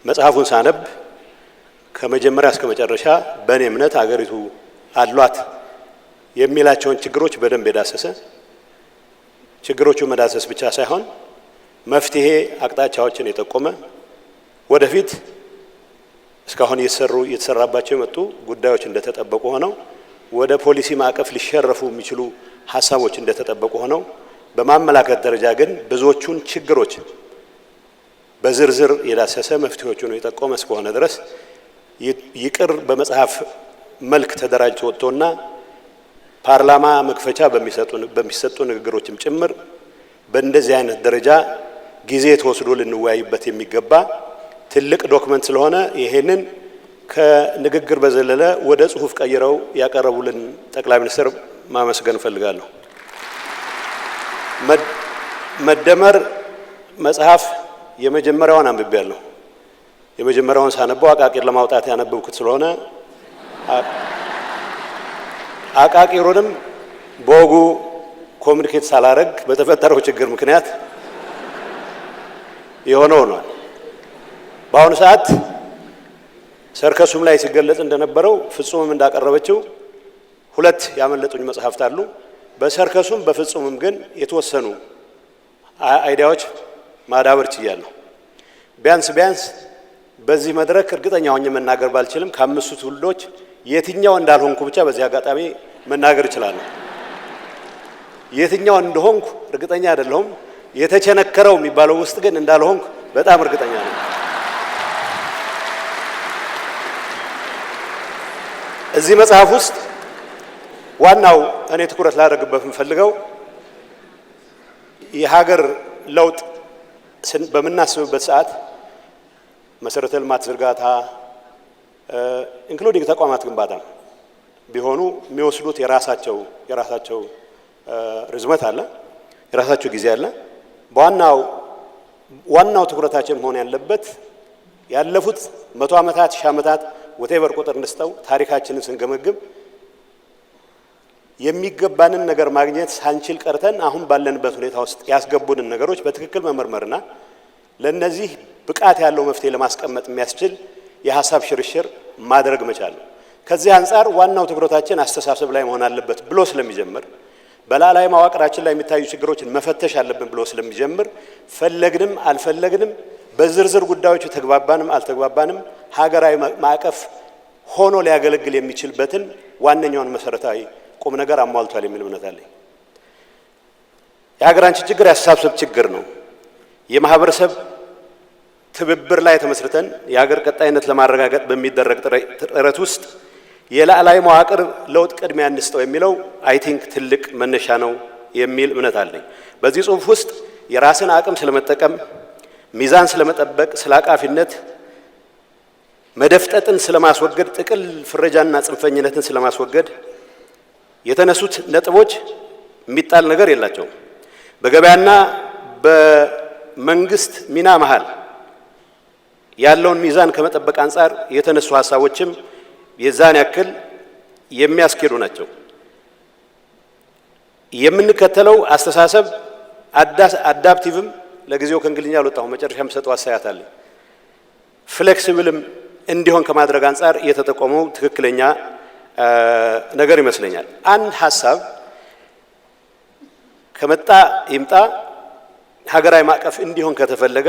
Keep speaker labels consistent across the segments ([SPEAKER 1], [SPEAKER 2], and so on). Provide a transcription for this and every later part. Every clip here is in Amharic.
[SPEAKER 1] መጽሐፉን ሳነብ ከመጀመሪያ እስከ መጨረሻ በእኔ እምነት አገሪቱ አሏት የሚላቸውን ችግሮች በደንብ የዳሰሰ ችግሮቹ መዳሰስ ብቻ ሳይሆን መፍትሄ አቅጣጫዎችን የጠቆመ ወደፊት እስካሁን እየተሰራባቸው የመጡ ጉዳዮች እንደተጠበቁ ሆነው ወደ ፖሊሲ ማዕቀፍ ሊሸረፉ የሚችሉ ሐሳቦች እንደተጠበቁ ሆነው በማመላከት ደረጃ ግን ብዙዎቹን ችግሮች በዝርዝር የዳሰሰ መፍትሄዎቹን የጠቆመ እስከሆነ ድረስ ይቅር በመጽሐፍ መልክ ተደራጅቶ ወጥቶና ፓርላማ መክፈቻ በሚሰጡ ንግግሮችም ጭምር በእንደዚህ አይነት ደረጃ ጊዜ ተወስዶ ልንወያይበት የሚገባ ትልቅ ዶክመንት ስለሆነ ይሄንን ከንግግር በዘለለ ወደ ጽሁፍ ቀይረው ያቀረቡልን ጠቅላይ ሚኒስትር ማመስገን ፈልጋለሁ። መደመር መጽሐፍ የመጀመሪያውን አንብቤያለሁ። የመጀመሪያውን ሳነበው አቃቂር ለማውጣት ያነበብኩት ስለሆነ አቃቂሩንም በወጉ ኮሚኒኬት ሳላረግ በተፈጠረው ችግር ምክንያት የሆነው ሆኗል። በአሁኑ ሰዓት ሰርከሱም ላይ ሲገለጽ እንደነበረው ፍጹምም እንዳቀረበችው ሁለት ያመለጡኝ መጽሐፍት አሉ። በሰርከሱም በፍጹምም ግን የተወሰኑ አይዲያዎች ማዳበር ችያለሁ። ቢያንስ በዚህ መድረክ እርግጠኛ ሆኜ መናገር ባልችልም ከአምስቱ ትውልዶች የትኛው እንዳልሆንኩ ብቻ በዚህ አጋጣሚ መናገር እችላለሁ። የትኛው እንደሆንኩ እርግጠኛ አይደለሁም። የተቸነከረው የሚባለው ውስጥ ግን እንዳልሆንኩ በጣም እርግጠኛ ነኝ። እዚህ መጽሐፍ ውስጥ ዋናው እኔ ትኩረት ላደርግበት የምፈልገው የሀገር ለውጥ በምናስብበት ሰዓት መሰረተ ልማት ዝርጋታ ኢንክሉዲንግ ተቋማት ግንባታ ቢሆኑ የሚወስዱት የራሳቸው ርዝመት አለ፣ የራሳቸው ጊዜ አለ። ዋናው ትኩረታችን መሆን ያለበት ያለፉት 100 ዓመታት 1000 ዓመታት ወቴቨር ቁጥር እንስተው ታሪካችንን ስንገመግም የሚገባንን ነገር ማግኘት ሳንችል ቀርተን አሁን ባለንበት ሁኔታ ውስጥ ያስገቡንን ነገሮች በትክክል መመርመርና ለነዚህ ብቃት ያለው መፍትሄ ለማስቀመጥ የሚያስችል የሐሳብ ሽርሽር ማድረግ መቻል ነው። ከዚህ አንፃር ዋናው ትኩረታችን አስተሳሰብ ላይ መሆን አለበት ብሎ ስለሚጀምር በላላይ መዋቅራችን ላይ የሚታዩ ችግሮችን መፈተሽ አለብን ብሎ ስለሚጀምር ፈለግንም አልፈለግንም በዝርዝር ጉዳዮች ተግባባንም አልተግባባንም ሀገራዊ ማዕቀፍ ሆኖ ሊያገለግል የሚችልበትን ዋነኛውን መሰረታዊ ቁም ነገር አሟልቷል የሚል እምነት አለኝ። የሀገራችን ችግር ያስተሳሰብ ችግር ነው። የማህበረሰብ ትብብር ላይ ተመስርተን የሀገር ቀጣይነት ለማረጋገጥ በሚደረግ ጥረት ውስጥ የላዕላይ መዋቅር ለውጥ ቅድሚያ እንስጠው የሚለው አይ ቲንክ ትልቅ መነሻ ነው የሚል እምነት አለኝ። በዚህ ጽሁፍ ውስጥ የራስን አቅም ስለመጠቀም፣ ሚዛን ስለመጠበቅ፣ ስላቃፊነት፣ መደፍጠጥን ስለማስወገድ፣ ጥቅል ፍረጃና ጽንፈኝነትን ስለማስወገድ የተነሱት ነጥቦች የሚጣል ነገር የላቸውም። በገበያና በመንግስት ሚና መሃል ያለውን ሚዛን ከመጠበቅ አንፃር የተነሱ ሐሳቦችም የዛን ያክል የሚያስኬዱ ናቸው። የምንከተለው አስተሳሰብ አዳፕቲቭም ለጊዜው ከእንግሊዝኛ አልወጣሁም መጨረሻ የምሰጠው አስተያየት አለ ፍሌክሲብልም እንዲሆን ከማድረግ አንፃር የተጠቆመው ትክክለኛ ነገር ይመስለኛል። አንድ ሐሳብ ከመጣ ይምጣ ሀገራዊ ማዕቀፍ እንዲሆን ከተፈለገ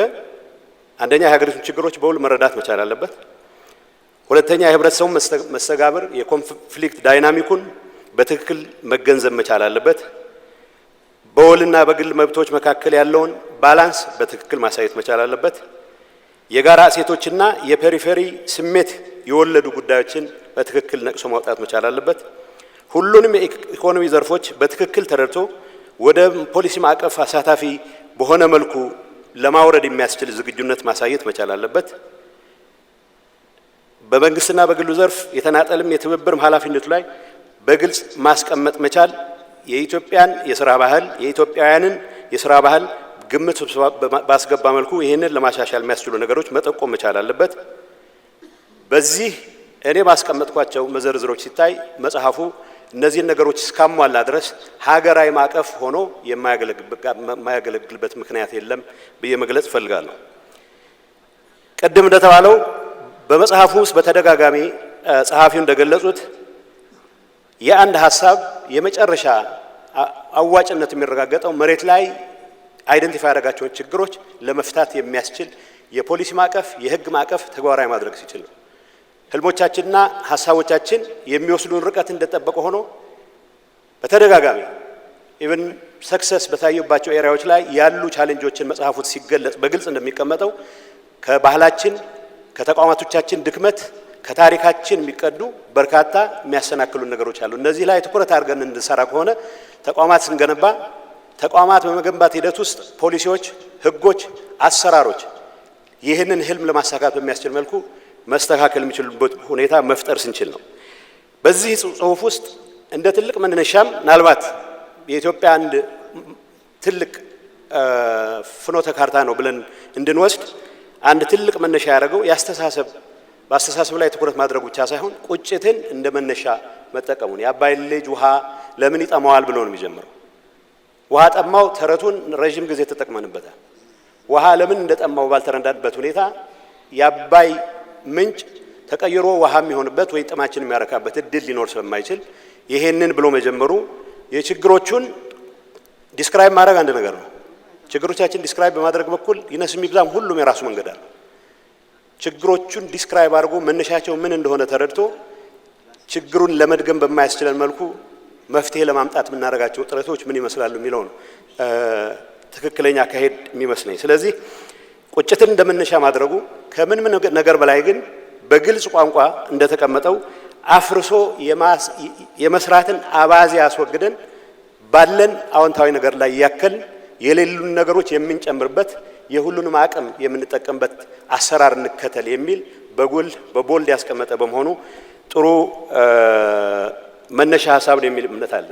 [SPEAKER 1] አንደኛ የሀገሪቱን ችግሮች በውል መረዳት መቻል አለበት። ሁለተኛ የህብረተሰቡ መስተጋብር የኮንፍሊክት ዳይናሚኩን በትክክል መገንዘብ መቻል አለበት። በውልና በግል መብቶች መካከል ያለውን ባላንስ በትክክል ማሳየት መቻል አለበት። የጋራ እሴቶችና የፔሪፌሪ ስሜት የወለዱ ጉዳዮችን በትክክል ነቅሶ ማውጣት መቻል አለበት። ሁሉንም የኢኮኖሚ ዘርፎች በትክክል ተረድቶ ወደ ፖሊሲ ማዕቀፍ አሳታፊ በሆነ መልኩ ለማውረድ የሚያስችል ዝግጁነት ማሳየት መቻል አለበት። በመንግስትና በግሉ ዘርፍ የተናጠልም የትብብርም ኃላፊነቱ ላይ በግልጽ ማስቀመጥ መቻል የኢትዮጵያን የሥራ ባህል የኢትዮጵያውያንን የሥራ ባህል ግምት ባስገባ መልኩ ይሄንን ለማሻሻል የሚያስችሉ ነገሮች መጠቆም መቻል አለበት። በዚህ እኔ ባስቀመጥኳቸው መዘርዝሮች ሲታይ መጽሐፉ እነዚህን ነገሮች እስካሟላ ድረስ ሀገራዊ ማዕቀፍ ሆኖ የማያገለግልበት ምክንያት የለም ብዬ መግለጽ ፈልጋለሁ። ቅድም እንደተባለው በመጽሐፉ ውስጥ በተደጋጋሚ ጸሐፊው እንደገለጹት የአንድ ሐሳብ የመጨረሻ አዋጭነት የሚረጋገጠው መሬት ላይ አይደንቲፋይ ያደረጋቸውን ችግሮች ለመፍታት የሚያስችል የፖሊሲ ማዕቀፍ፣ የህግ ማዕቀፍ ተግባራዊ ማድረግ ሲችል ነው። ህልሞቻችንና ሐሳቦቻችን የሚወስዱን ርቀት እንደተጠበቀ ሆኖ በተደጋጋሚ ኢቭን ሰክሰስ በታዩባቸው ኤሪያዎች ላይ ያሉ ቻሌንጆችን መጽሐፉ ሲገለጽ በግልጽ እንደሚቀመጠው ከባህላችን፣ ከተቋማቶቻችን ድክመት፣ ከታሪካችን የሚቀዱ በርካታ የሚያሰናክሉ ነገሮች አሉ። እነዚህ ላይ ትኩረት አድርገን እንድንሰራ ከሆነ ተቋማት ስንገነባ ተቋማት በመገንባት ሂደት ውስጥ ፖሊሲዎች፣ ህጎች፣ አሰራሮች ይህንን ህልም ለማሳካት በሚያስችል መልኩ መስተካከል የሚችሉበት ሁኔታ መፍጠር ስንችል ነው። በዚህ ጽሁፍ ውስጥ እንደ ትልቅ መነሻም ምናልባት የኢትዮጵያ አንድ ትልቅ ፍኖተ ካርታ ነው ብለን እንድንወስድ አንድ ትልቅ መነሻ ያደረገው ያስተሳሰብ በአስተሳሰብ ላይ ትኩረት ማድረግ ብቻ ሳይሆን ቁጭትን እንደ መነሻ መጠቀሙን የአባይ ልጅ ውሃ ለምን ይጠማዋል ብሎ ነው የሚጀምረው። ውሃ ጠማው ተረቱን ረጅም ጊዜ ተጠቅመንበታል። ውሃ ለምን እንደጠማው ባልተረዳንበት ሁኔታ የአባይ ምንጭ ተቀይሮ ውሃ የሚሆንበት ወይ ጥማችን የሚያረካበት እድል ሊኖር ስለማይችል ይሄንን ብሎ መጀመሩ የችግሮቹን ዲስክራይብ ማድረግ አንድ ነገር ነው። ችግሮቻችን ዲስክራይብ በማድረግ በኩል ይነስ የሚብዛም ሁሉም የራሱ መንገድ አለ። ችግሮቹን ዲስክራይብ አድርጎ መነሻቸው ምን እንደሆነ ተረድቶ ችግሩን ለመድገም በማያስችለን መልኩ መፍትሄ ለማምጣት የምናደርጋቸው ጥረቶች ምን ይመስላሉ የሚለው ነው ትክክለኛ አካሄድ የሚመስለኝ። ስለዚህ ቁጭትን እንደመነሻ ማድረጉ ከምንም ነገር በላይ ግን በግልጽ ቋንቋ እንደተቀመጠው አፍርሶ የመስራትን አባዜ ያስወግደን ባለን አዎንታዊ ነገር ላይ ያከል የሌሉን ነገሮች የምንጨምርበት የሁሉንም አቅም የምንጠቀምበት አሰራር እንከተል የሚል በቦልድ ያስቀመጠ በመሆኑ ጥሩ መነሻ ሐሳብ ነው የሚል እምነት አለ።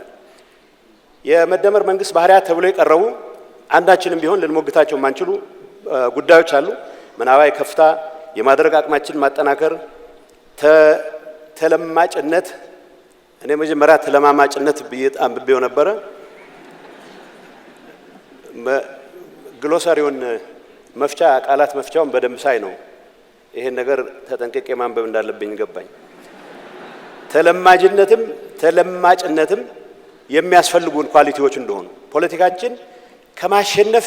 [SPEAKER 1] የመደመር መንግስት ባህሪያት ተብሎ የቀረቡ አንዳችንም ቢሆን ልንሞግታቸው የማንችሉ ጉዳዮች አሉ። ምናባዊ ከፍታ የማድረግ አቅማችን ማጠናከር፣ ተለማጭነት እኔ መጀመሪያ ተለማማጭነት አንብቤው ነበረ። ግሎሳሪውን መፍቻ ቃላት መፍቻውን በደንብ ሳይ ነው ይሄን ነገር ተጠንቅቄ ማንበብ እንዳለብኝ ገባኝ። ተለማጅነትም ተለማጭነትም የሚያስፈልጉን ኳሊቲዎች እንደሆኑ ፖለቲካችን ከማሸነፍ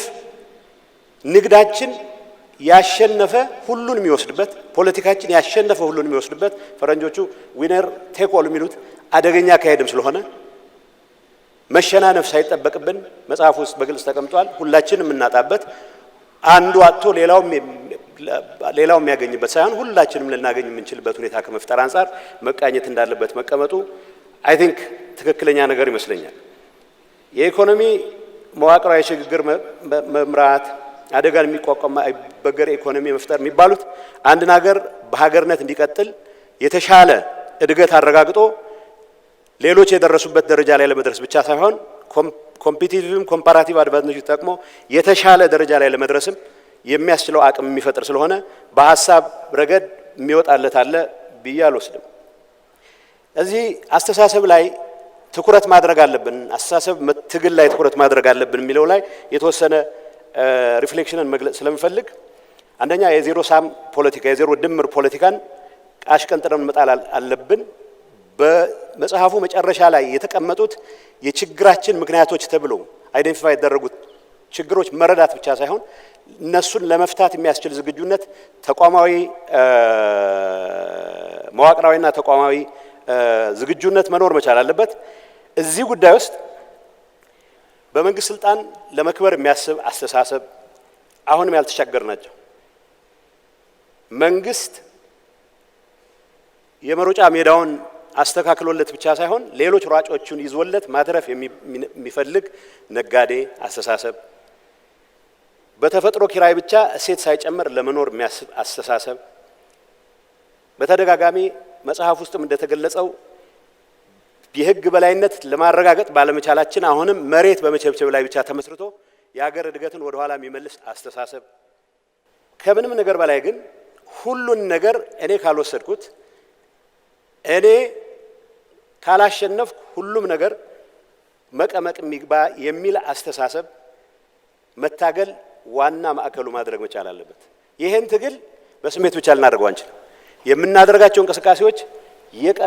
[SPEAKER 1] ንግዳችን ያሸነፈ ሁሉን የሚወስድበት ፖለቲካችን ያሸነፈ ሁሉን የሚወስድበት ፈረንጆቹ ዊነር ቴክ ኦል የሚሉት አደገኛ ካሄድም ስለሆነ መሸናነፍ ሳይጠበቅብን መጽሐፍ ውስጥ በግልጽ ተቀምጧል። ሁላችንም እናጣበት አንዱ አጥቶ ሌላው የሚያገኝበት ሳይሆን ሁላችንም ልናገኝ የምንችልበት ሁኔታ ከመፍጠር አንፃር መቃኘት እንዳለበት መቀመጡ አይ ቲንክ ትክክለኛ ነገር ይመስለኛል። የኢኮኖሚ መዋቅራዊ ሽግግር መምራት፣ አደጋን የሚቋቋም በገር ኢኮኖሚ መፍጠር የሚባሉት አንድ ነገር በሀገርነት እንዲቀጥል የተሻለ እድገት አረጋግጦ ሌሎች የደረሱበት ደረጃ ላይ ለመድረስ ብቻ ሳይሆን ኮምፒቲቲቭም ኮምፓራቲቭ አድቫንቴጅ ተጠቅሞ የተሻለ ደረጃ ላይ ለመድረስም የሚያስችለው አቅም የሚፈጥር ስለሆነ በሐሳብ ረገድ የሚወጣለት አለ ብዬ አልወስድም። እዚህ አስተሳሰብ ላይ ትኩረት ማድረግ አለብን፣ አስተሳሰብ ትግል ላይ ትኩረት ማድረግ አለብን የሚለው ላይ የተወሰነ ሪፍሌክሽንን መግለጽ ስለምፈልግ አንደኛ የዜሮ ሳም ፖለቲካ የዜሮ ድምር ፖለቲካን አሽቀንጥረን መጣል አለብን። በመጽሐፉ መጨረሻ ላይ የተቀመጡት የችግራችን ምክንያቶች ተብለው አይደንቲፋይ ያደረጉት ችግሮች መረዳት ብቻ ሳይሆን እነሱን ለመፍታት የሚያስችል ዝግጁነት ተቋማዊ መዋቅራዊና ተቋማዊ ዝግጁነት መኖር መቻል አለበት። እዚህ ጉዳይ ውስጥ በመንግስት ስልጣን ለመክበር የሚያስብ አስተሳሰብ አሁንም ያልተሻገርናቸው መንግስት የመሮጫ ሜዳውን አስተካክሎለት ብቻ ሳይሆን ሌሎች ሯጮቹን ይዞለት ማትረፍ የሚፈልግ ነጋዴ አስተሳሰብ፣ በተፈጥሮ ኪራይ ብቻ እሴት ሳይጨምር ለመኖር የሚያስብ አስተሳሰብ፣ በተደጋጋሚ መጽሐፍ ውስጥም እንደተገለጸው የህግ በላይነት ለማረጋገጥ ባለመቻላችን አሁንም መሬት በመቸብቸብ ላይ ብቻ ተመስርቶ የሀገር እድገትን ወደ ኋላ የሚመልስ አስተሳሰብ፣ ከምንም ነገር በላይ ግን ሁሉን ነገር እኔ ካልወሰድኩት እኔ ካላሸነፍኩ ሁሉም ነገር መቀመቅ የሚግባ የሚል አስተሳሰብ መታገል ዋና ማዕከሉ ማድረግ መቻል አለበት። ይሄን ትግል በስሜት ብቻ ልናደርገው አንችልም። የምናደርጋቸው እንቅስቃሴዎች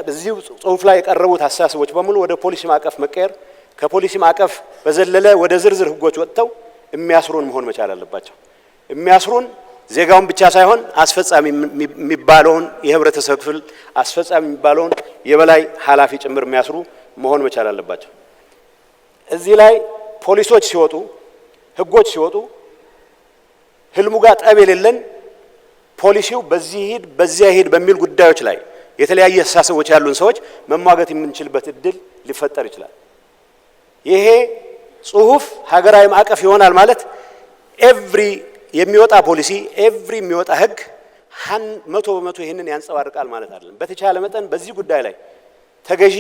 [SPEAKER 1] በዚህ ጽሁፍ ላይ የቀረቡት ሐሳቦች በሙሉ ወደ ፖሊሲ ማዕቀፍ መቀየር፣ ከፖሊሲ ማዕቀፍ በዘለለ ወደ ዝርዝር ህጎች ወጥተው የሚያስሩን መሆን መቻል አለባቸው። የሚያስሩን ዜጋውን ብቻ ሳይሆን አስፈጻሚ የሚባለውን የህብረተሰብ ክፍል አስፈጻሚ የሚባለውን የበላይ ኃላፊ ጭምር የሚያስሩ መሆን መቻል አለባቸው። እዚህ ላይ ፖሊሶች ሲወጡ፣ ህጎች ሲወጡ ህልሙ ጋር ጠብ የሌለን ፖሊሲው በዚህ ሂድ በዚያ ሂድ በሚል ጉዳዮች ላይ የተለያየ አስተሳሰቦች ያሉን ሰዎች መሟገት የምንችልበት እድል ሊፈጠር ይችላል። ይሄ ጽሁፍ ሀገራዊ ማዕቀፍ ይሆናል ማለት ኤቭሪ የሚወጣ ፖሊሲ ኤቭሪ የሚወጣ ህግ 100% ይሄንን ያንጸባርቃል ማለት አይደለም። በተቻለ መጠን በዚህ ጉዳይ ላይ ተገዢ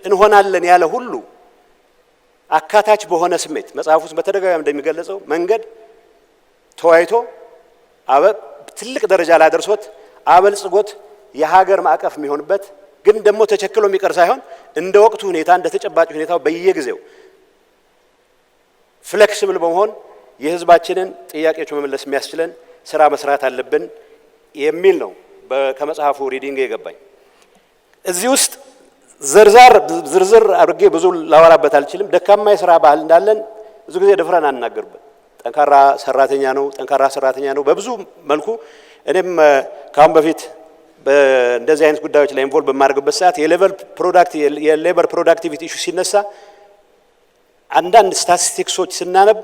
[SPEAKER 1] እንሆናለን ያለ ሁሉ አካታች በሆነ ስሜት መጽሐፍ ውስጥ በተደጋጋሚ እንደሚገለጸው መንገድ ተወያይቶ ትልቅ ደረጃ ላይ አደርሶት አበልጽጎት የሀገር ማዕቀፍ የሚሆንበት ግን ደግሞ ተቸክሎ የሚቀር ሳይሆን እንደ ወቅቱ ሁኔታ እንደ ተጨባጭ ሁኔታው በየጊዜው ፍሌክሲብል በመሆን የህዝባችንን ጥያቄዎች መመለስ የሚያስችለን ስራ መስራት አለብን የሚል ነው ከመጽሐፉ ሪዲንግ የገባኝ። እዚህ ውስጥ ዝርዝር አድርጌ ብዙ ላወራበት አልችልም። ደካማ የስራ ባህል እንዳለን ብዙ ጊዜ ደፍረን አንናገርበት። ጠንካራ ሰራተኛ ነው በብዙ መልኩ። እኔም ካሁን በፊት በእንደዚህ አይነት ጉዳዮች ላይ ኢንቮልቭ በማድረግበት ሰዓት የሌበር ፕሮዳክቲቪቲ ኢሹ ሲነሳ አንዳንድ ስታቲስቲክሶች ስናነብ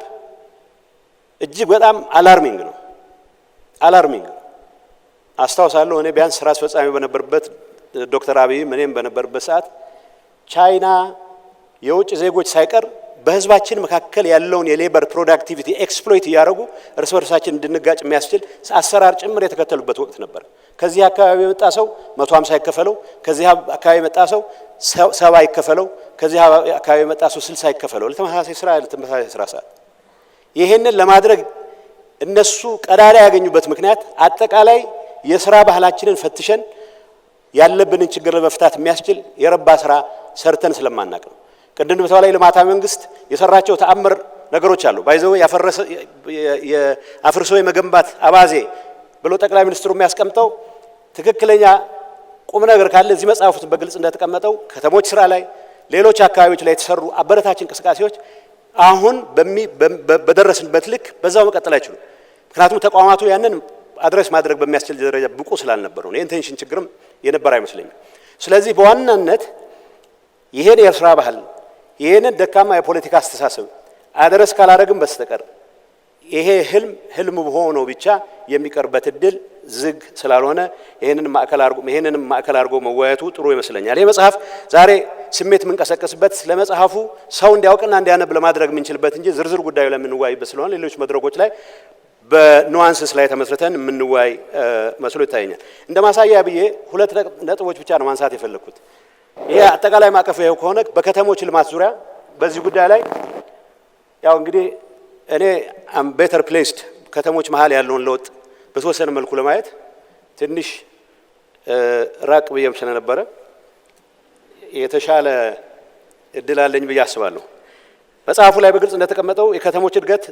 [SPEAKER 1] እጅግ በጣም አላርሚንግ ነው። አስታውሳለሁ እኔ ቢያንስ ስራ አስፈጻሚ በነበርበት ዶክተር አብይም እኔም በነበርበት ሰዓት ቻይና የውጭ ዜጎች ሳይቀር በህዝባችን መካከል ያለውን የሌበር ፕሮዳክቲቪቲ ኤክስፕሎይት እያደረጉ እርስ በርሳችን እንድንጋጭ የሚያስችል አሰራር ጭምር የተከተሉበት ወቅት ነበር። ከዚህ አካባቢ የመጣ ሰው 150 ይከፈለው፣ ከዚህ አካባቢ የመጣ ሰው 70 ይከፈለው፣ ከዚህ አካባቢ የመጣ ሰው 60 ይከፈለው ለተመሳሳይ ስራ ሰዓት። ይሄንን ለማድረግ እነሱ ቀዳዳ ያገኙበት ምክንያት አጠቃላይ የስራ ባህላችንን ፈትሸን ያለብንን ችግር ለመፍታት የሚያስችል የረባ ስራ ሰርተን ስለማናቅ ነው። ቅድም በተባለ ልማታዊ መንግስት የሰራቸው ተአምር ነገሮች አሉ። ባይዘው አፍርሶ የመገንባት አባዜ ብሎ ጠቅላይ ሚኒስትሩ የሚያስቀምጠው ትክክለኛ ቁም ነገር ካለ እዚህ መጽሐፍ ውስጥ በግልጽ እንደተቀመጠው ከተሞች ስራ ላይ ሌሎች አካባቢዎች ላይ የተሰሩ አበረታች እንቅስቃሴዎች አሁን በደረስንበት ልክ በዛው መቀጠል አይችሉም። ምክንያቱም ተቋማቱ ያንን አድሬስ ማድረግ በሚያስችል ደረጃ ብቁ ስላልነበሩ ነው። የኢንቴንሽን ችግርም የነበረ አይመስለኝም። ስለዚህ በዋናነት ይሄን የስራ ባህል ይሄንን ደካማ የፖለቲካ አስተሳሰብ አድረስ ካላደረግን በስተቀር ይሄ ህልም ሆኖ ብቻ የሚቀርበት እድል ዝግ ስላልሆነ ይሄንን ማዕከል አድርጎ መወያየቱ ጥሩ ይመስለኛል። ይሄ መጽሐፍ ዛሬ ስሜት የምንቀሰቀስበት ለመጽሐፉ ሰው እንዲያውቅና እንዲያነብ ለማድረግ የምንችልበት እንጂ ዝርዝር ጉዳዩ ላይ የምንወያይበት ስለሆነ ሌሎች መድረኮች ላይ በኑዋንስስ ላይ ተመስርተን የምንወያይ መስሎ ይታየኛል። እንደ ማሳያ ብዬ ሁለት ነጥቦች ብቻ ነው ማንሳት የፈለኩት። ይሄ አጠቃላይ ማዕቀፍ ይሄው ከሆነ በከተሞች ልማት ዙሪያ በዚህ ጉዳይ ላይ ያው እንግዲህ እኔ አም ቤተር ፕሌስድ ከተሞች መሀል ያለውን ለውጥ በተወሰነ መልኩ ለማየት ትንሽ ራቅ ብዬም ስለነበረ የተሻለ እድል አለኝ ብዬ አስባለሁ። መጽሐፉ ላይ በግልጽ እንደተቀመጠው የከተሞች እድገት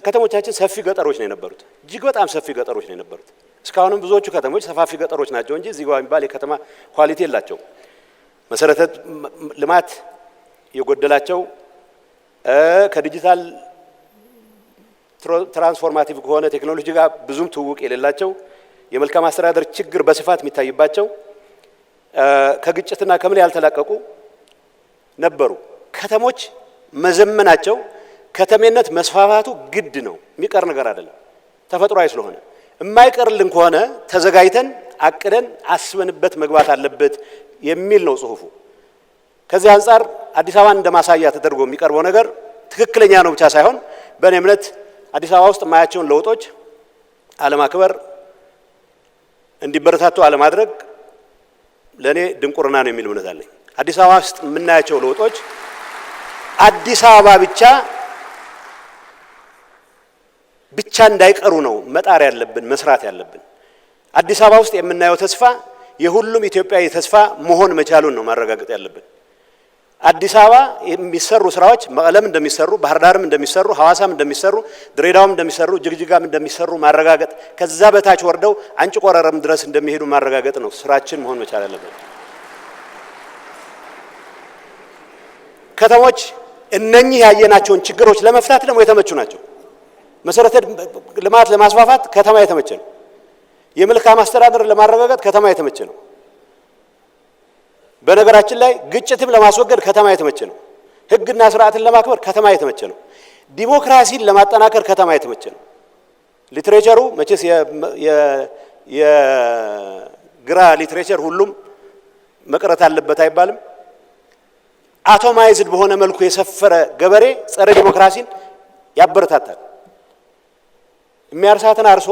[SPEAKER 1] ከተሞቻችን ሰፊ ገጠሮች ነው የነበሩት። እጅግ በጣም ሰፊ ገጠሮች ነው የነበሩት። እስካሁንም ብዙዎቹ ከተሞች ሰፋፊ ገጠሮች ናቸው እንጂ እዚህ ጋር የሚባል የከተማ ኳሊቲ የላቸው። መሰረተ ልማት የጎደላቸው ከዲጂታል ትራንስፎርማቲቭ ከሆነ ቴክኖሎጂ ጋር ብዙም ትውውቅ የሌላቸው፣ የመልካም አስተዳደር ችግር በስፋት የሚታይባቸው፣ ከግጭትና ከምን ያልተላቀቁ ነበሩ። ከተሞች መዘመናቸው ከተሜነት መስፋፋቱ ግድ ነው፣ የሚቀር ነገር አይደለም። ተፈጥሯዊ ስለሆነ የማይቀርልን ከሆነ ተዘጋጅተን አቅደን አስበንበት መግባት አለበት የሚል ነው ጽሁፉ። ከዚህ አንጻር አዲስ አበባን እንደማሳያ ተደርጎ የሚቀርበው ነገር ትክክለኛ ነው ብቻ ሳይሆን በእኔ እምነት አዲስ አበባ ውስጥ የማያቸውን ለውጦች አለማክበር፣ እንዲበረታቱ አለማድረግ ለእኔ ድንቁርና ነው የሚል እምነት አለኝ። አዲስ አበባ ውስጥ የምናያቸው ለውጦች አዲስ አበባ ብቻ እንዳይቀሩ ነው መጣር ያለብን፣ መስራት ያለብን። አዲስ አበባ ውስጥ የምናየው ተስፋ የሁሉም ኢትዮጵያዊ ተስፋ መሆን መቻሉን ነው ማረጋገጥ ያለብን። አዲስ አበባ የሚሰሩ ስራዎች መቀለም እንደሚሰሩ፣ ባህር ዳርም እንደሚሰሩ፣ ሐዋሳም እንደሚሰሩ፣ ድሬዳዋም እንደሚሰሩ፣ ጅግጅጋም እንደሚሰሩ ማረጋገጥ፣ ከዛ በታች ወርደው አንጭ ቆረረም ድረስ እንደሚሄዱ ማረጋገጥ ነው ስራችን መሆን መቻል አለበት። ከተሞች እነኚህ ያየናቸውን ችግሮች ለመፍታት ደግሞ የተመቹ ናቸው። መሰረተ ልማት ለማስፋፋት ከተማ የተመቸ ነው። የመልካም አስተዳደር ለማረጋገጥ ከተማ የተመቸ ነው። በነገራችን ላይ ግጭትም ለማስወገድ ከተማ የተመቸ ነው። ህግና ስርዓትን ለማክበር ከተማ የተመቸ ነው። ዲሞክራሲን ለማጠናከር ከተማ የተመቸ ነው። ሊትሬቸሩ መቼስ የግራ ሊትሬቸር ሁሉም መቅረት አለበት አይባልም። አቶማይዝድ በሆነ መልኩ የሰፈረ ገበሬ ጸረ ዲሞክራሲን ያበረታታል። የሚያርሳትን አርሶ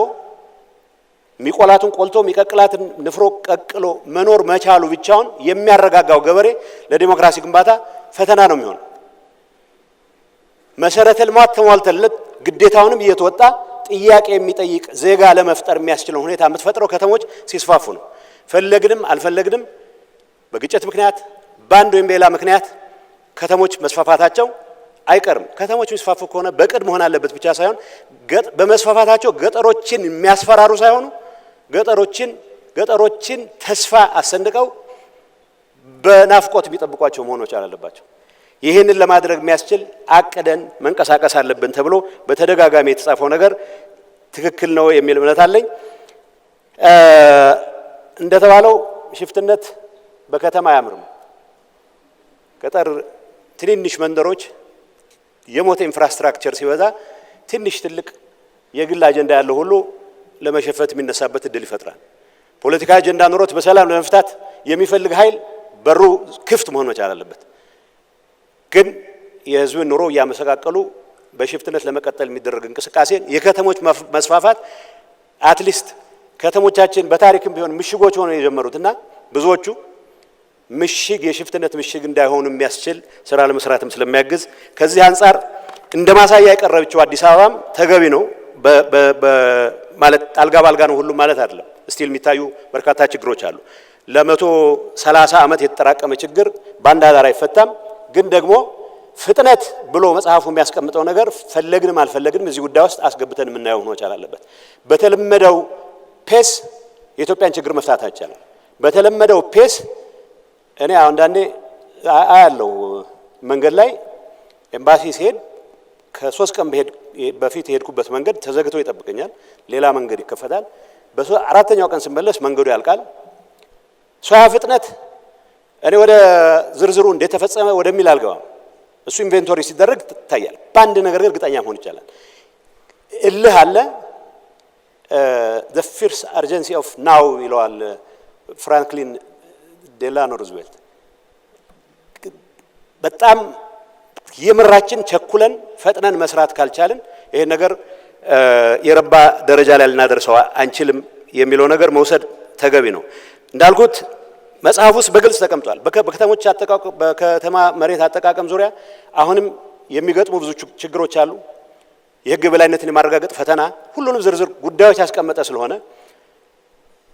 [SPEAKER 1] ሚቆላቱን ቆልቶ ሚቀቅላትን ንፍሮ ቀቅሎ መኖር መቻሉ ብቻውን የሚያረጋጋው ገበሬ ለዲሞክራሲ ግንባታ ፈተና ነው የሚሆነው። መሰረተ ልማት ተሟልተለት ግዴታውንም እየተወጣ ጥያቄ የሚጠይቅ ዜጋ ለመፍጠር የሚያስችለው ሁኔታ የምትፈጥረው ከተሞች ሲስፋፉ ነው። ፈለግንም አልፈለግንም በግጭት ምክንያት ባንድ ወይም ሌላ ምክንያት ከተሞች መስፋፋታቸው አይቀርም። ከተሞች መስፋፋቱ ከሆነ በቅድ መሆን አለበት ብቻ ሳይሆን በመስፋፋታቸው ገጠሮችን የሚያስፈራሩ ሳይሆኑ ገጠሮችን ተስፋ አሰንቀው በናፍቆት የሚጠብቋቸው መሆን መቻል አለባቸው። ይህንን ለማድረግ የሚያስችል አቅደን መንቀሳቀስ አለብን ተብሎ በተደጋጋሚ የተጻፈው ነገር ትክክል ነው የሚል እምነት አለኝ። እንደተባለው ሽፍትነት በከተማ አያምርም። ገጠር ትንንሽ መንደሮች የሞተ ኢንፍራስትራክቸር ሲበዛ ትንሽ ትልቅ የግል አጀንዳ ያለው ሁሉ ለመሸፈት የሚነሳበት እድል ይፈጥራል። ፖለቲካ አጀንዳ ኖሮት በሰላም ለመፍታት የሚፈልግ ኃይል በሩ ክፍት መሆን መቻል አለበት። ግን የህዝብን ኑሮ እያመሰቃቀሉ በሽፍትነት ለመቀጠል የሚደረግ እንቅስቃሴን የከተሞች መስፋፋት አትሊስት ከተሞቻችን በታሪክም ቢሆን ምሽጎች ሆነው የጀመሩትና ብዙዎቹ ምሽግ የሽፍትነት ምሽግ እንዳይሆኑ የሚያስችል ስራ ለመስራትም ስለሚያግዝ ከዚህ አንፃር እንደ ማሳያ የቀረበችው አዲስ አበባም ተገቢ ነው። ማለት አልጋ ባልጋ ነው ሁሉ ማለት አይደለም። ስቲል የሚታዩ በርካታ ችግሮች አሉ። ለ130 ዓመት የተጠራቀመ ችግር ባንድ አዳር አይፈታም። ግን ደግሞ ፍጥነት ብሎ መጽሐፉ የሚያስቀምጠው ነገር ፈለግንም አልፈለግንም እዚህ ጉዳይ ውስጥ አስገብተን የምናየው ሆኖ ይቻላል አለበት። በተለመደው ፔስ የኢትዮጵያን ችግር መፍታት አይቻልም። በተለመደው ፔስ እኔ አንዳንዴ አያለው መንገድ ላይ ኤምባሲ ሲሄድ ከ3 ቀን በፊት የሄድኩበት መንገድ ተዘግቶ ይጠብቀኛል። ሌላ መንገድ ይከፈታል። በአራተኛው ቀን ስመለስ መንገዱ ያልቃል። ሷያ ፍጥነት እኔ ወደ ዝርዝሩ እንዴት ተፈጸመ ወደሚል አልገባም። እሱ ኢንቬንቶሪ ሲደረግ ይታያል። በአንድ ነገር ግን እርግጠኛ መሆን ይቻላል። እልህ አለ። the fierce urgency of now ይለዋል ፍራንክሊን ዴላኖ ሩዝቬልት። በጣም የምራችን ቸኩለን ፈጥነን መስራት ካልቻልን ይሄ ነገር የረባ ደረጃ ላይ ልናደርሰው አንችልም የሚለው ነገር መውሰድ ተገቢ ነው። እንዳልኩት መጽሐፍ ውስጥ በግልጽ ተቀምጧል። በከተሞች አጠቃቀም በከተማ መሬት አጠቃቀም ዙሪያ አሁንም የሚገጥሙ ብዙ ችግሮች አሉ። የህግ በላይነትን የማረጋገጥ ፈተና ሁሉንም ዝርዝር ጉዳዮች ያስቀመጠ ስለሆነ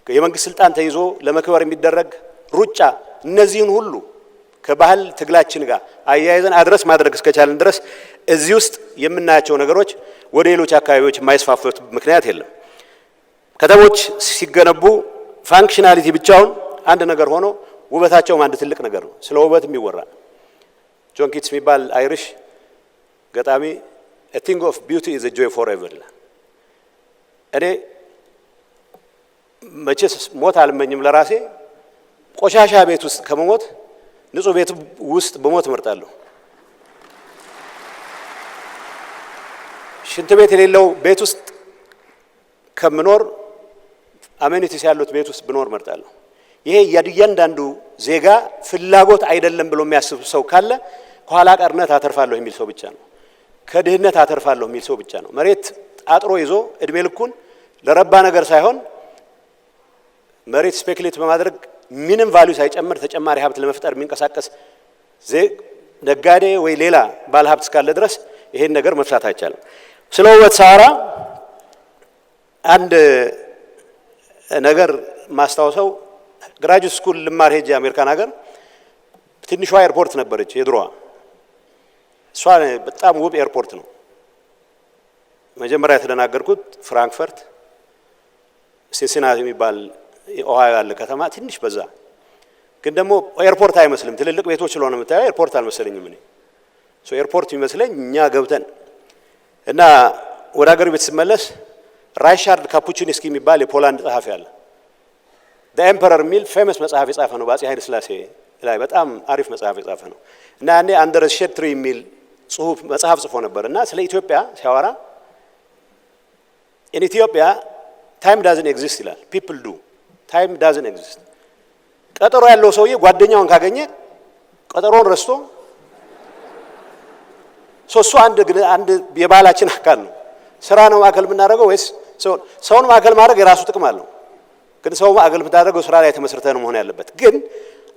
[SPEAKER 1] የመንግስት ስልጣን ተይዞ ለመክበር የሚደረግ ሩጫ እነዚህን ሁሉ ከባህል ትግላችን ጋር አያይዘን አድረስ ማድረግ እስከቻለን ድረስ እዚህ ውስጥ የምናያቸው ነገሮች ወደ ሌሎች አካባቢዎች የማይስፋፉት ምክንያት የለም። ከተሞች ሲገነቡ ፋንክሽናሊቲ ብቻውን አንድ ነገር ሆኖ ውበታቸውም አንድ ትልቅ ነገር ነው። ስለ ውበት የሚወራ ጆን ኪትስ የሚባል አይሪሽ ገጣሚ a thing of beauty is a joy forever ይላል። እኔ መቼስ ሞት አልመኝም ለራሴ። ቆሻሻ ቤት ውስጥ ከመሞት ንጹህ ቤት ውስጥ በሞት እመርጣለሁ። ሽንት ቤት የሌለው ቤት ውስጥ ከምኖር አሜኒቲስ ያሉት ቤት ውስጥ ብኖር እመርጣለሁ። ይሄ እያንዳንዱ ዜጋ ፍላጎት አይደለም ብሎ የሚያስብ ሰው ካለ ከኋላ ቀርነት አተርፋለሁ የሚል ሰው ብቻ ነው። ከድህነት አተርፋለሁ የሚል ሰው ብቻ ነው። መሬት አጥሮ ይዞ እድሜ ልኩን ለረባ ነገር ሳይሆን መሬት ስፔኩሌት በማድረግ ምንም ቫልዩ ሳይጨምር ተጨማሪ ሀብት ለመፍጠር የሚንቀሳቀስ ነጋዴ ወይ ሌላ ባለ ሀብት እስካለ ድረስ ይሄን ነገር መፍታት አይቻልም። ስለ ውበት ሳወራ አንድ ነገር ማስታወሰው ግራጁዌት ስኩል ልማር ሄጄ አሜሪካን ሀገር ትንሿ ኤርፖርት ነበረች የድሮዋ። እሷ በጣም ውብ ኤርፖርት ነው። መጀመሪያ የተደናገርኩት ፍራንክፈርት ሲንሲናቲ የሚባል ኦሃዮ ያለ ከተማ ትንሽ በዛ፣ ግን ደግሞ ኤርፖርት አይመስልም። ትልልቅ ቤቶች ስለሆነ የምታየው ኤርፖርት አልመሰለኝም። እኔ ኤርፖርት የሚመስለኝ እኛ ገብተን እና ወደ ሀገር ቤት ስመለስ ራይሻርድ ካፑቺንስኪ የሚባል የፖላንድ ጸሐፊ አለ። ዘ ኤምፐረር የሚል ፌመስ መጽሐፍ የጻፈ ነው። በአፄ ኃይለ ሥላሴ ላይ በጣም አሪፍ መጽሐፍ የጻፈ ነው እና ያኔ አንደር ሼድ ትሪ የሚል ጽሁፍ መጽሐፍ ጽፎ ነበር እና ስለ ኢትዮጵያ ሲያወራ ኢን ኢትዮጵያ ታይም ዳዝንት ኤግዚስት ይላል። ፒፕል ዱ ታይም ዳዝንት ኤግዚስት። ቀጠሮ ያለው ሰውዬ ጓደኛውን ካገኘ ቀጠሮውን ረስቶ እሱ አንድ የባህላችን አካል ነው። ስራ ነው ማዕከል የምናደርገው ወይስ ሰውን ማዕከል ማድረግ የራሱ ጥቅም አለው፣ ግን ሰው ማዕከል የምታደርገው ስራ ላይ ተመስርተህ ነው መሆን ያለበት። ግን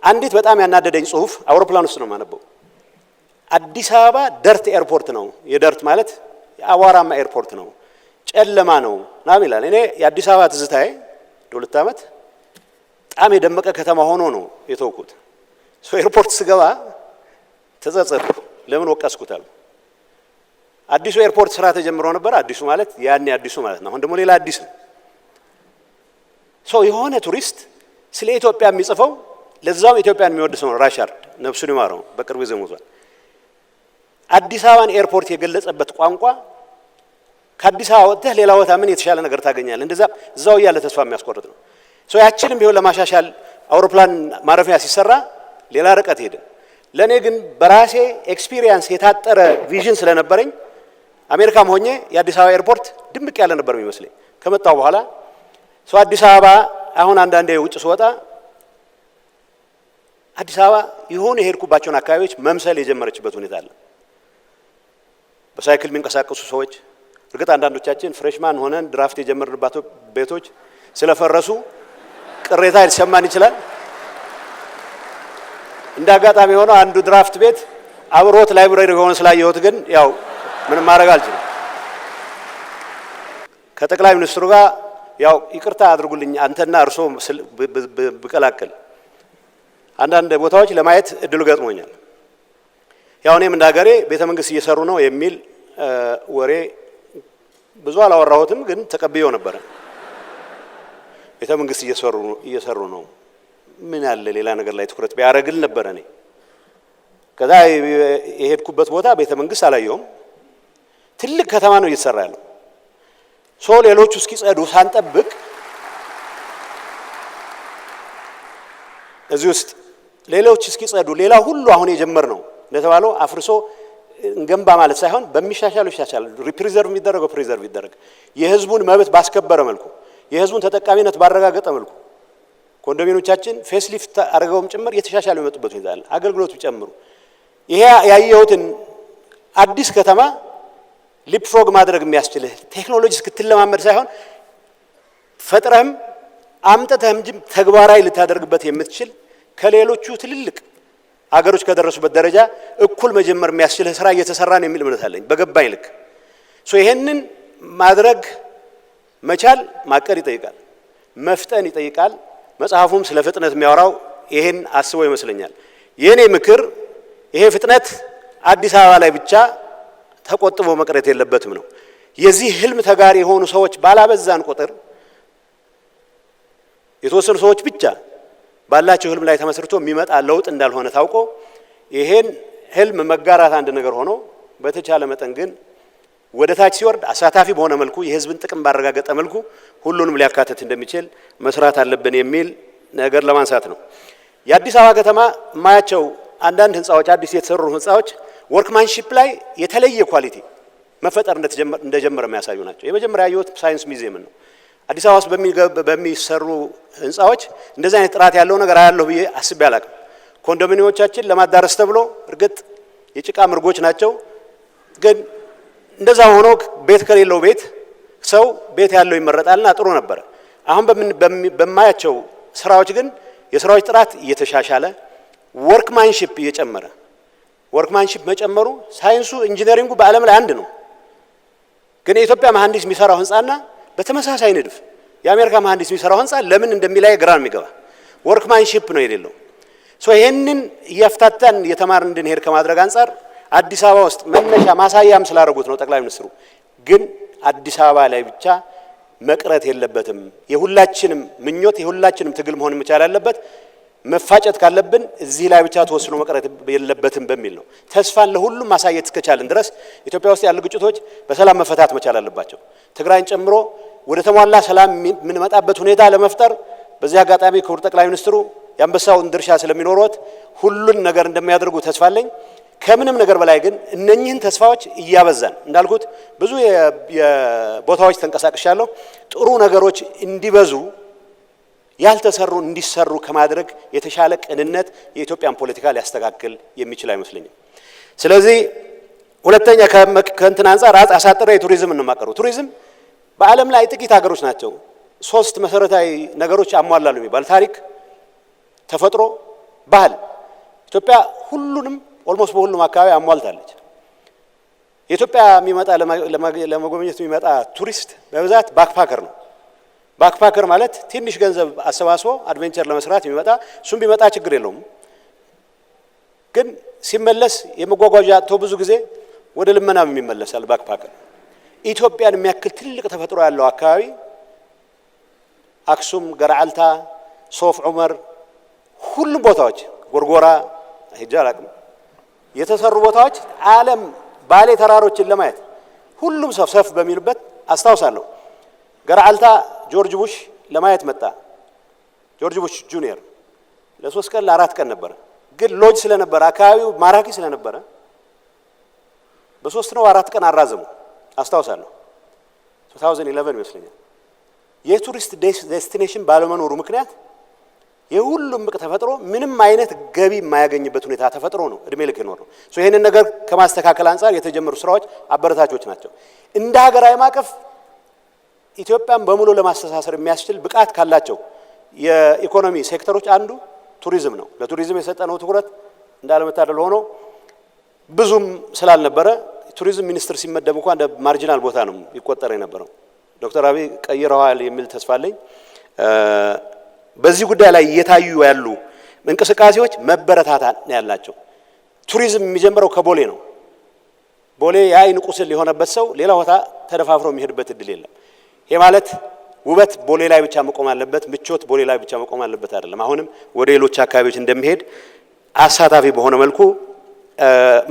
[SPEAKER 1] አንዲት በጣም ያናደደኝ ጽሁፍ አውሮፕላን ውስጥ ነው የማነበው። አዲስ አበባ ደርት ኤርፖርት ነው። የደርት ማለት የአቧራማ ኤርፖርት ነው፣ ጨለማ ነው ናም ይላል። እኔ የአዲስ አበባ ትዝታዬ ለሁለት ዓመት በጣም የደመቀ ከተማ ሆኖ ነው የተውኩት። ኤርፖርት ስገባ ተጸጸትኩ። ለምን ወቀስኩታል? አዲሱ ኤርፖርት ስራ ተጀምሮ ነበር። አዲሱ ማለት ያኔ አዲሱ ማለት ነው። አሁን ደግሞ ሌላ አዲስ ነው። የሆነ ቱሪስት ስለ ኢትዮጵያ የሚጽፈው ለዛውም ኢትዮጵያን የሚወድ ሰው ነው። ራይሻርድ ነፍሱን ይማረው በቅርብ ጊዜ ሞቷል። አዲስ አበባን ኤርፖርት የገለጸበት ቋንቋ ከአዲስ አበባ ወጥተህ ሌላ ቦታ ምን የተሻለ ነገር ታገኛለህ? እንደዛ እዛው እያለ ተስፋ የሚያስቆርጥ ነው። ያችንም ቢሆን ለማሻሻል አውሮፕላን ማረፊያ ሲሰራ ሌላ ርቀት ሄደ። ለኔ ግን በራሴ ኤክስፒሪየንስ የታጠረ ቪዥን ስለነበረኝ አሜሪካም ሆኜ የአዲስ አበባ ኤርፖርት ድምቅ ያለ ነበር የሚመስለኝ። ከመጣው በኋላ አዲስ አበባ አሁን አንዳንዴ ውጭ ስወጣ አዲስ አበባ የሆነ የሄድኩባቸውን አካባቢዎች መምሰል የጀመረችበት ሁኔታ አለ። በሳይክል የሚንቀሳቀሱ ሰዎች፣ እርግጥ አንዳንዶቻችን ፍሬሽማን ሆነን ድራፍት የጀመርንባቸው ቤቶች ስለፈረሱ ቅሬታ ሊሰማን ይችላል። እንደ አጋጣሚ ሆኖ አንዱ ድራፍት ቤት አብሮት ላይብረሪ ሆኖ ስላየሁት ግን ያው ምንም ማድረግ አልችልም። ከጠቅላይ ሚኒስትሩ ጋር ያው ይቅርታ አድርጉልኝ አንተና እርሶ ብቀላቅል አንዳንድ ቦታዎች ለማየት እድሉ ገጥሞኛል። ያው እኔም እንደ ሀገሬ ቤተ መንግስት እየሰሩ ነው የሚል ወሬ ብዙ አላወራሁትም፣ ግን ተቀብየው ነበር። ቤተ መንግስት እየሰሩ ነው ምን ያለ ሌላ ነገር ላይ ትኩረት ቢያደርግል ነበር። እኔ ከዛ የሄድኩበት ቦታ ቤተ መንግስት አላየሁም። ትልቅ ከተማ ነው እየተሰራ ያለው። ሌሎቹ እስኪጸዱ ሳንጠብቅ እዚህ ውስጥ ሌሎች እስኪጸዱ ሌላ ሁሉ አሁን የጀመርነው እንደተባለው አፍርሶ እንገንባ ማለት ሳይሆን በሚሻሻለው ይሻሻል። ሪፕሪዘርቭ የሚደረገው ፕሪዘርቭ ይደረግ። የህዝቡን መብት ባስከበረ መልኩ፣ የህዝቡን ተጠቃሚነት ባረጋገጠ መልኩ ኮንዶሚኒየሞቻችን ፌስሊፍት አድርገውም ጭምር የተሻሻሉ የመጡበት ሁኔታ አለ። አገልግሎቱ ጨምሩ። ይሄ ያየሁትን አዲስ ከተማ ሊፕፍሮግ ማድረግ የሚያስችልህ ቴክኖሎጂ እስክትለማመድ ሳይሆን ፈጥረህም አምጥተህም ተግባራዊ ልታደርግበት የምትችል ከሌሎቹ ትልልቅ አገሮች ከደረሱበት ደረጃ እኩል መጀመር የሚያስችልህ ስራ እየተሰራ ነው የሚል እምነት አለኝ በገባኝ ልክ። ይሄንን ማድረግ መቻል ማቀድ ይጠይቃል፣ መፍጠን ይጠይቃል። መጽሐፉም ስለ ፍጥነት የሚያወራው ይሄን አስቦ ይመስለኛል። የኔ ምክር ይሄ ፍጥነት አዲስ አበባ ላይ ብቻ ተቆጥቦ መቅረት የለበትም ነው። የዚህ ህልም ተጋሪ የሆኑ ሰዎች ባላበዛን ቁጥር የተወሰኑ ሰዎች ብቻ ባላቸው ህልም ላይ ተመስርቶ የሚመጣ ለውጥ እንዳልሆነ ታውቆ ይሄን ህልም መጋራት አንድ ነገር ሆኖ በተቻለ መጠን ግን ወደ ታች ሲወርድ አሳታፊ በሆነ መልኩ የህዝብን ጥቅም ባረጋገጠ መልኩ ሁሉንም ሊያካትት እንደሚችል መስራት አለብን የሚል ነገር ለማንሳት ነው። የአዲስ አበባ ከተማ ማያቸው አንዳንድ ህንጻዎች አዲስ የተሰሩ ህንጻዎች ወርክማንሺፕ ላይ የተለየ ኳሊቲ መፈጠር እንደጀመረ የሚያሳዩ ናቸው። የመጀመሪያ ያየሁት ሳይንስ ሚውዚየም ነው። አዲስ አበባ ውስጥ በሚሰሩ ህንጻዎች እንደዚህ አይነት ጥራት ያለው ነገር አያለሁ ብዬ አስቤ አላቅም። ኮንዶሚኒየሞቻችን ለማዳረስ ተብሎ እርግጥ የጭቃ ምርጎች ናቸው፣ ግን እንደዛ ሆኖ ቤት ከሌለው ቤት ሰው ቤት ያለው ይመረጣልና ጥሩ ነበር። አሁን በማያቸው ስራዎች ግን የስራዎች ጥራት እየተሻሻለ ወርክማንሺፕ እየጨመረ ወርክማንሺፕ መጨመሩ ሳይንሱ ኢንጂነሪንጉ በዓለም ላይ አንድ ነው። ግን የኢትዮጵያ መሐንዲስ የሚሰራው ህንጻና በተመሳሳይ ንድፍ የአሜሪካ መሐንዲስ የሚሰራው ህንጻ ለምን እንደሚለያይ ግራ የሚገባ ወርክማንሺፕ ነው የሌለው። ይሄንን እያፍታታን የተማርን እንድንሄድ ከማድረግ አንፃር አዲስ አበባ ውስጥ መነሻ ማሳያም ስላደረጉት ነው ጠቅላይ ሚኒስትሩ። ግን አዲስ አበባ ላይ ብቻ መቅረት የለበትም። የሁላችንም ምኞት የሁላችንም ትግል መሆን መቻል አለበት። መፋጨት ካለብን እዚህ ላይ ብቻ ተወስኖ መቅረት የለበትም በሚል ነው። ተስፋን ለሁሉም ማሳየት እስከቻልን ድረስ ኢትዮጵያ ውስጥ ያሉ ግጭቶች በሰላም መፈታት መቻል አለባቸው። ትግራይን ጨምሮ ወደ ተሟላ ሰላም የምንመጣበት ሁኔታ ለመፍጠር በዚህ አጋጣሚ ክቡር ጠቅላይ ሚኒስትሩ የአንበሳውን ድርሻ ስለሚኖሩት ሁሉን ነገር እንደሚያደርጉ ተስፋ አለኝ። ከምንም ነገር በላይ ግን እነኚህን ተስፋዎች እያበዛን እንዳልኩት ብዙ የቦታዎች ተንቀሳቅሻለሁ። ጥሩ ነገሮች እንዲበዙ ያልተሰሩ እንዲሰሩ ከማድረግ የተሻለ ቅንነት የኢትዮጵያን ፖለቲካ ሊያስተካክል የሚችል አይመስለኝም። ስለዚህ ሁለተኛ ከእንትን አንፃር አሳጥረ የቱሪዝም እንማቀሩ ቱሪዝም በዓለም ላይ ጥቂት ሀገሮች ናቸው 3 መሰረታዊ ነገሮች አሟላሉ የሚባል ታሪክ፣ ተፈጥሮ፣ ባህል። ኢትዮጵያ ሁሉንም ኦልሞስት በሁሉም አካባቢ አሟልታለች። የኢትዮጵያ የሚመጣ ለመጎብኘት የሚመጣ ቱሪስት በብዛት ባክፓከር ነው። ባክፓከር ማለት ትንሽ ገንዘብ አሰባስቦ አድቬንቸር ለመስራት የሚመጣ እሱም ቢመጣ ችግር የለውም። ግን ሲመለስ የመጓጓዣ አጥቶ ብዙ ጊዜ ወደ ልመናም የሚመለሳል ባክፓከር። ኢትዮጵያን የሚያክል ትልቅ ተፈጥሮ ያለው አካባቢ አክሱም፣ ገርዓልታ፣ ሶፍ ዑመር ሁሉም ቦታዎች ጎርጎራ ሄጄ አላቅም የተሰሩ ቦታዎች ዓለም ባሌ ተራሮችን ለማየት ሁሉም ሰፍ በሚልበት አስታውሳለሁ። ገርዓልታ ጆርጅ ቡሽ ለማየት መጣ። ጆርጅ ቡሽ ጁኒየር ለ3 ቀን ለ4 ቀን ነበር። ግን ሎጅ ስለነበረ አካባቢው ማራኪ ስለነበረ በ3 ነው 4 ቀን አራዘሙ። አስታውሳለሁ 2011 ይመስለኛል። የቱሪስት ዴስቲኔሽን ባለመኖሩ ምክንያት የሁሉም ተፈጥሮ ምንም አይነት ገቢ የማያገኝበት ሁኔታ ተፈጥሮ ነው እድሜ ልክ ይኖር ነው። ይሄንን ነገር ከማስተካከል አንፃር የተጀመሩ ስራዎች አበረታቾች ናቸው። እንደ ሀገራዊ ማቀፍ ኢትዮጵያን በሙሉ ለማስተሳሰር የሚያስችል ብቃት ካላቸው የኢኮኖሚ ሴክተሮች አንዱ ቱሪዝም ነው። ለቱሪዝም የሰጠነው ትኩረት እንዳለመታደል ሆኖ ብዙም ስላልነበረ ቱሪዝም ሚኒስትር ሲመደብ እንኳን እንደ ማርጂናል ቦታ ነው ይቆጠር የነበረው። ዶክተር አብይ ቀይረዋል የሚል ተስፋ አለኝ። በዚህ ጉዳይ ላይ እየታዩ ያሉ እንቅስቃሴዎች መበረታታት ያላቸው። ቱሪዝም የሚጀምረው ከቦሌ ነው። ቦሌ የአይን ቁስል የሆነበት ሰው ሌላ ቦታ ተደፋፍሮ የሚሄድበት እድል የለም። ይሄ ማለት ውበት ቦሌ ላይ ብቻ መቆም አለበት፣ ምቾት ቦሌ ላይ ብቻ መቆም አለበት አይደለም። አሁንም ወደ ሌሎች አካባቢዎች እንደሚሄድ አሳታፊ በሆነ መልኩ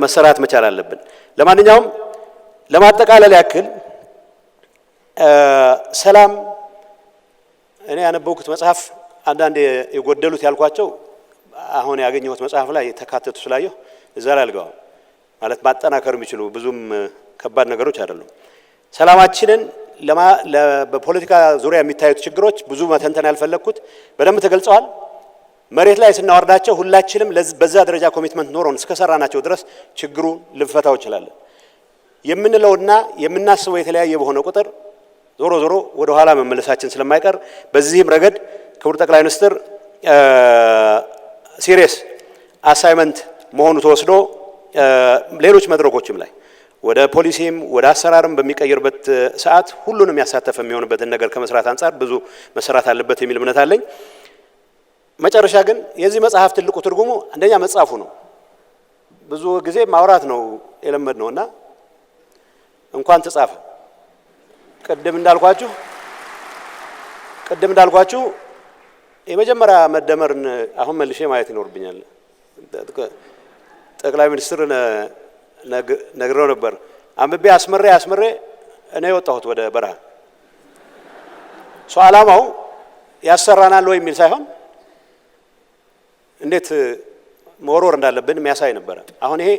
[SPEAKER 1] መሰራት መቻል አለብን። ለማንኛውም ለማጠቃለል ያክል ሰላም እኔ ያነበብኩት መጽሐፍ አንዳንድ የጎደሉት ያልኳቸው አሁን ያገኘሁት መጽሐፍ ላይ ተካተቱ ስላየሁ እዛ ላይ አልገባም። ማለት ማጠናከር የሚችሉ ብዙም ከባድ ነገሮች አይደሉም። ሰላማችንን በፖለቲካ ዙሪያ የሚታዩት ችግሮች ብዙ መተንተን ያልፈለኩት በደንብ ተገልጸዋል። መሬት ላይ ስናወርዳቸው ሁላችንም በዛ ደረጃ ኮሚትመንት ኖሮን እስከሰራናቸው ድረስ ችግሩ ልንፈታው እንችላለን። የምንለውና የምናስበው የተለያየ በሆነ ቁጥር ዞሮ ዞሮ ወደ ኋላ መመለሳችን ስለማይቀር በዚህም ረገድ ክቡር ጠቅላይ ሚኒስትር ሲሪየስ አሳይመንት መሆኑ ተወስዶ ሌሎች መድረኮችም ላይ ወደ ፖሊሲም ወደ አሰራርም በሚቀየርበት ሰዓት ሁሉንም ያሳተፈ የሚሆንበትን ነገር ከመስራት አንፃር ብዙ መሰራት አለበት የሚል እምነት አለኝ። መጨረሻ ግን የዚህ መጽሐፍ ትልቁ ትርጉሙ አንደኛ መጽሐፉ ነው። ብዙ ጊዜ ማውራት ነው የለመድነውና እንኳን ተጻፈ። ቅድም እንዳልኳችሁ የመጀመሪያ መደመርን አሁን መልሼ ማየት ይኖርብኛል። ጠቅላይ ሚኒስትር ነግረው ነበር። አንብቤ አስመሬ እኔ ወጣሁት ወደ በረሃ። ዓላማው ያሰራናል ወይ የሚል ሳይሆን እንዴት መወርወር እንዳለብን የሚያሳይ ነበር። አሁን ይሄ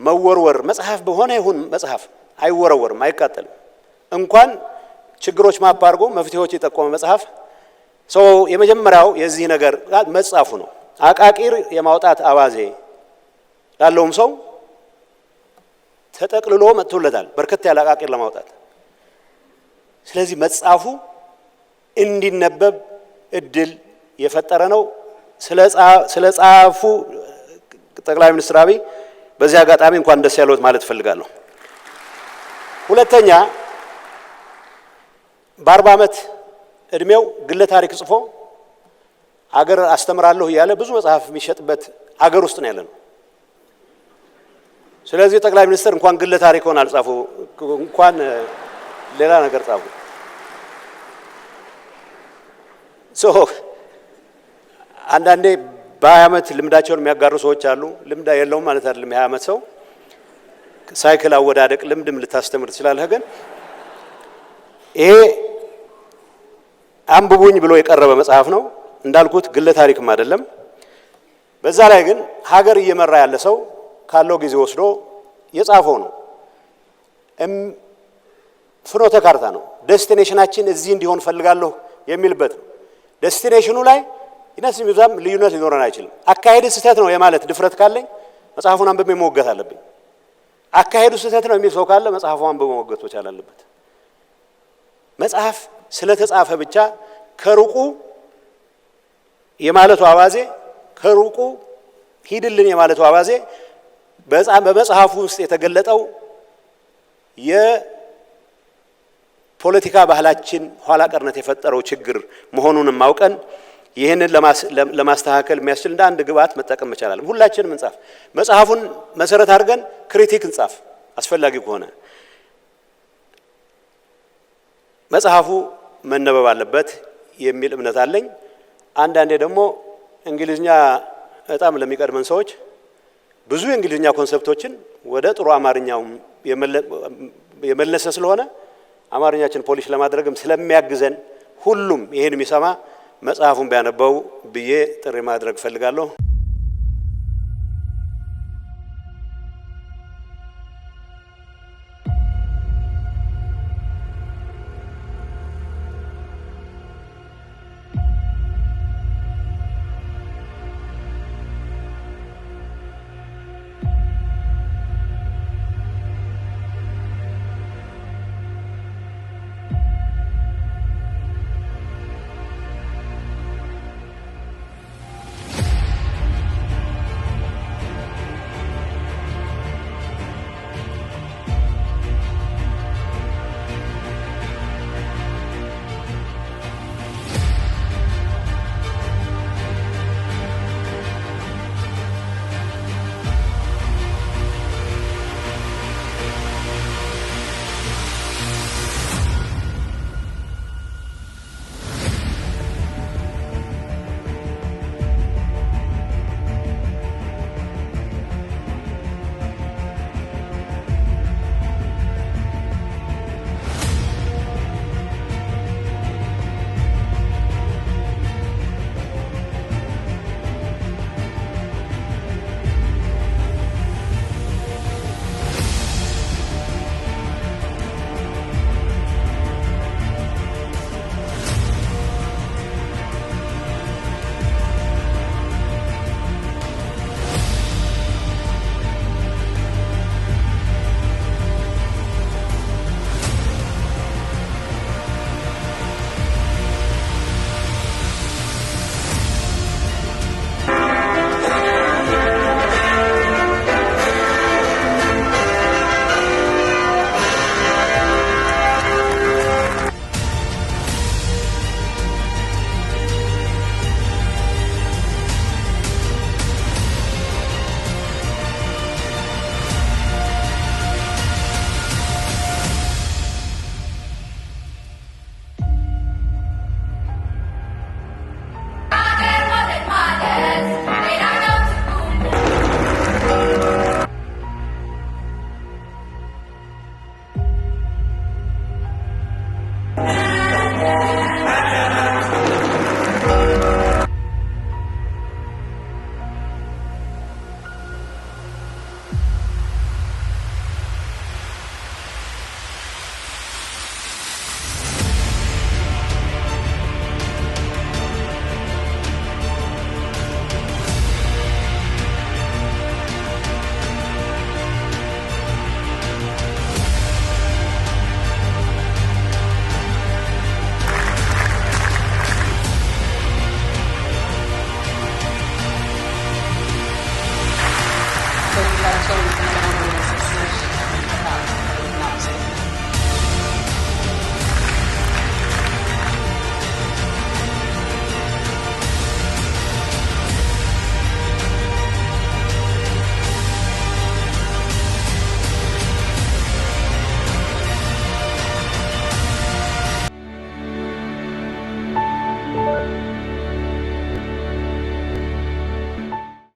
[SPEAKER 1] መወርወር መጽሐፍ በሆነ ይሁን መጽሐፍ አይወረወርም፣ አይቃጠልም። እንኳን ችግሮች ማፕ አድርጎ መፍትሄዎች የጠቆመ መጽሐፍ የመጀመሪያው የዚህ ነገር መጽሐፉ ነው። አቃቂር የማውጣት አባዜ ላለውም ሰው ተጠቅልሎ መጥቶለታል፣ በርከት ያለ አቃቂር ለማውጣት። ስለዚህ መጽሐፉ እንዲነበብ እድል የፈጠረ ነው። ስለ ጻፉ ጠቅላይ ሚኒስትር አብይ በዚህ አጋጣሚ እንኳን ደስ ያለዎት ማለት እፈልጋለሁ። ሁለተኛ በ40 ዓመት እድሜው ግለ ታሪክ ጽፎ አገር አስተምራለሁ እያለ ብዙ መጽሐፍ የሚሸጥበት አገር ውስጥ ነው ያለነው። ስለዚህ ጠቅላይ ሚኒስትር እንኳን ግለ ታሪክዎን አልጻፉ እንኳን ሌላ ነገር ጻፉ። አንዳንዴ በ20 ዓመት ልምዳቸውን የሚያጋሩ ሰዎች አሉ። ልምዳ የለውም ማለት አይደለም። የ20 ዓመት ሰው ሳይክል አወዳደቅ ልምድም ልታስተምር ትችላለህ። ግን ይሄ አንብቡኝ ብሎ የቀረበ መጽሐፍ ነው። እንዳልኩት ግለ ታሪክም አይደለም። በዛ ላይ ግን ሀገር እየመራ ያለ ሰው ካለው ጊዜ ወስዶ የጻፈው ነው። ፍኖተ ካርታ ነው። ዴስቲኔሽናችን እዚህ እንዲሆን ፈልጋለሁ የሚልበት ነው። ዴስቲኔሽኑ ላይ ይነስም ይዛም ልዩነት ሊኖረን አይችልም። አካሄድ ስህተት ነው የማለት ድፍረት ካለኝ መጽሐፉን አንብቤ መወገት አለብኝ። አካሄዱ ስህተት ነው የሚል ሰው ካለ መጽሐፉን አንብቤ መወገት መቻል አለበት። መጽሐፍ ስለተጻፈ ብቻ ከሩቁ የማለቱ አባዜ ከሩቁ ሂድልን የማለቱ አባዜ በመጽሐፉ ውስጥ የተገለጠው የፖለቲካ ባህላችን ኋላ ቀርነት የፈጠረው ችግር መሆኑንም ማውቀን ይህንን ለማስተካከል የሚያስችል እንደ አንድ ግብአት መጠቀም መቻላል። ሁላችንም እንጻፍ። መጽሐፉን መሰረት አድርገን ክሪቲክ እንጻፍ አስፈላጊ ከሆነ። መጽሐፉ መነበብ አለበት የሚል እምነት አለኝ። አንዳንዴ ደግሞ እንግሊዝኛ በጣም ለሚቀድመን ሰዎች ብዙ የእንግሊዝኛ ኮንሰፕቶችን ወደ ጥሩ አማርኛው የመለሰ ስለሆነ አማርኛችን ፖሊሽ ለማድረግም ስለሚያግዘን ሁሉም ይሄን የሚሰማ መጽሐፉን ቢያነበው ብዬ ጥሪ ማድረግ ፈልጋለሁ።